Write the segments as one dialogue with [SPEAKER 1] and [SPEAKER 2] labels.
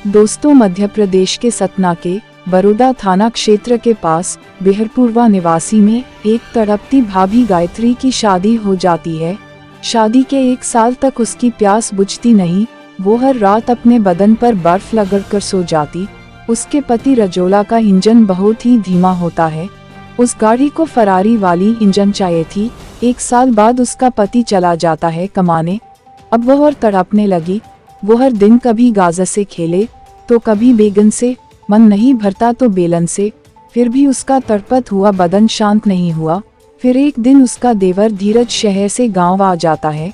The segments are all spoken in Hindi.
[SPEAKER 1] दोस्तों, मध्य प्रदेश के सतना के बरोदा थाना क्षेत्र के पास बिहरपुरवा निवासी में एक तड़पती भाभी गायत्री की शादी हो जाती है। शादी के 1 साल तक उसकी प्यास बुझती नहीं। वो हर रात अपने बदन पर बर्फ रगड़कर सो जाती। उसके पति रजोला का इंजन बहुत ही धीमा होता है। उस गाड़ी को फरारी वाली इंजन चाहिए थी। 1 साल बाद उसका पति चला जाता है कमाने। अब वह और तड़पने लगी। वो हर दिन कभी गाजर से खेले तो कभी बैगन से, मन नहीं भरता तो बेलन से। फिर भी उसका तड़पत हुआ बदन शांत नहीं हुआ। फिर एक दिन उसका देवर धीरज शहर से गांव आ जाता है।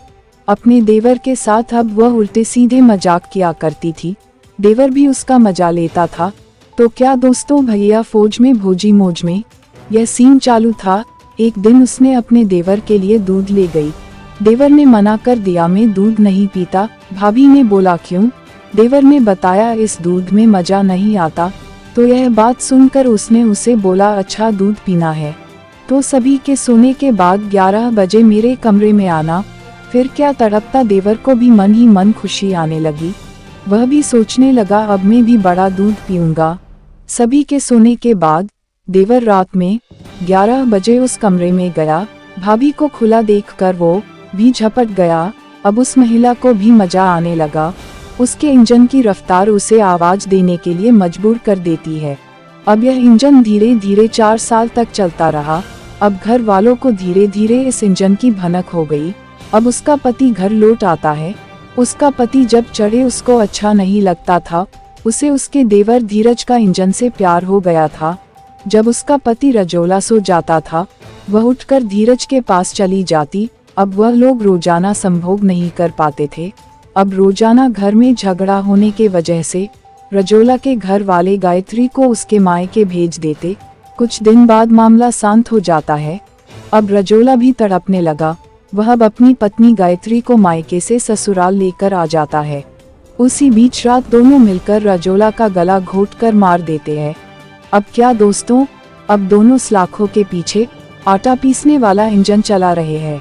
[SPEAKER 1] अपने देवर के साथ अब वह उल्टे सीधे मजाक किया करती थी। देवर भी उसका मजा लेता था। तो क्या दोस्तों, भैया फौज में भोजी मौज में, यह सीन चालू था। एक दिन उसने अपने देवर के लिए दूध ले गई। देवर ने मना कर दिया, मैं दूध नहीं पीता। भाभी ने बोला क्यों? देवर ने बताया, इस दूध में मजा नहीं आता। तो यह बात सुनकर उसने उसे बोला, अच्छा दूध पीना है तो सभी के सोने के बाद 11 बजे मेरे कमरे में आना। फिर क्या, तड़पता देवर को भी मन ही मन खुशी आने लगी। वह भी सोचने लगा, अब मैं भी बड़ा दूध पीऊंगा। सभी के सोने के बाद देवर रात में 11 बजे उस कमरे में गया। भाभी को खुला देखकर वो भी झपट गया। अब उस महिला को भी मजा आने लगा। उसके इंजन की रफ्तार उसे आवाज देने के लिए मजबूर कर देती है। अब यह इंजन धीरे धीरे 4 साल तक चलता रहा। अब घर वालों को धीरे धीरे इस इंजन की भनक हो गई। अब उसका पति घर लौट आता है। उसका पति जब चढ़े उसको अच्छा नहीं लगता था। उसे उसके देवर धीरज का इंजन से प्यार हो गया था। जब उसका पति रजोला सो जाता था, वह उठकर धीरज के पास चली जाती। अब वह लोग रोजाना संभोग नहीं कर पाते थे। अब रोजाना घर में झगड़ा होने के वजह से रजोला के घर वाले गायत्री को उसके मायके भेज देते। कुछ दिन बाद मामला शांत हो जाता है। अब रजोला भी तड़पने लगा। वह अब अपनी पत्नी गायत्री को मायके से ससुराल लेकर आ जाता है। उसी बीच रात दोनों मिलकर रजोला का गला घोंटकर मार देते हैं। अब क्या दोस्तों, अब दोनों सलाखों के पीछे आटा पीसने वाला इंजन चला रहे हैं।